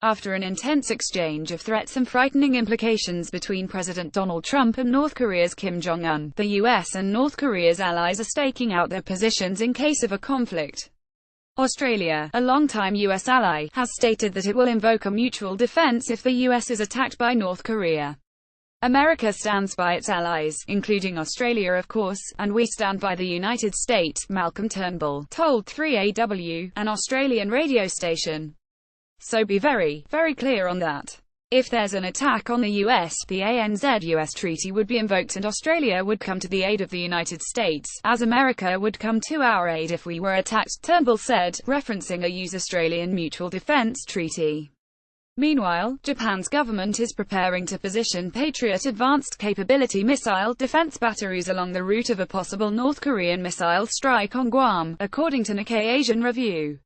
After an intense exchange of threats and frightening implications between President Donald Trump and North Korea's Kim Jong-un, the US and North Korea's allies are staking out their positions in case of a conflict. Australia, a longtime US ally, has stated that it will invoke a mutual defense if the US is attacked by North Korea. America stands by its allies, including Australia of course, and we stand by the United States, Malcolm Turnbull told 3AW, an Australian radio station. So be very, very clear on that. If there's an attack on the US, the ANZ-US treaty would be invoked and Australia would come to the aid of the United States, as America would come to our aid if we were attacked, Turnbull said, referencing a US-Australian mutual defense treaty. Meanwhile, Japan's government is preparing to position Patriot advanced capability missile defense batteries along the route of a possible North Korean missile strike on Guam, according to Nikkei Asian Review.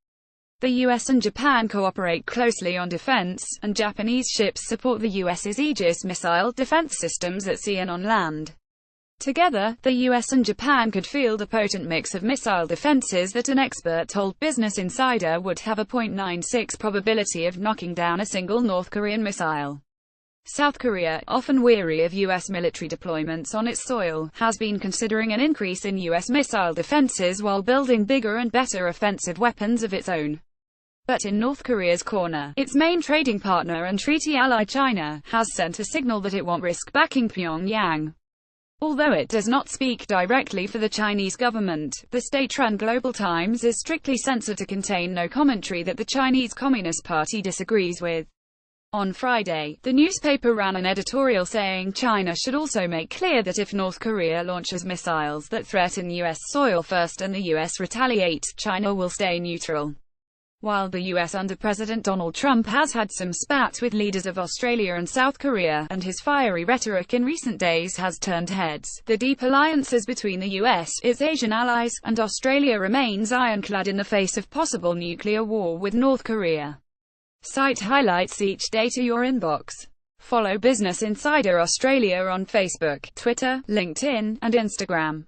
The US and Japan cooperate closely on defense, and Japanese ships support the US's Aegis missile defense systems at sea and on land. Together, the US and Japan could field a potent mix of missile defenses that an expert told Business Insider would have a 0.96 probability of knocking down a single North Korean missile. South Korea, often weary of US military deployments on its soil, has been considering an increase in US missile defenses while building bigger and better offensive weapons of its own. But in North Korea's corner, its main trading partner and treaty ally China, has sent a signal that it won't risk backing Pyongyang. Although it does not speak directly for the Chinese government, the state-run Global Times is strictly censored to contain no commentary that the Chinese Communist Party disagrees with. On Friday, the newspaper ran an editorial saying China should also make clear that if North Korea launches missiles that threaten US soil first and the US retaliate, China will stay neutral. While the US under President Donald Trump has had some spats with leaders of Australia and South Korea, and his fiery rhetoric in recent days has turned heads, the deep alliances between the US, its Asian allies, and Australia remains ironclad in the face of possible nuclear war with North Korea. Cite highlights each day to your inbox. Follow Business Insider Australia on Facebook, Twitter, LinkedIn, and Instagram.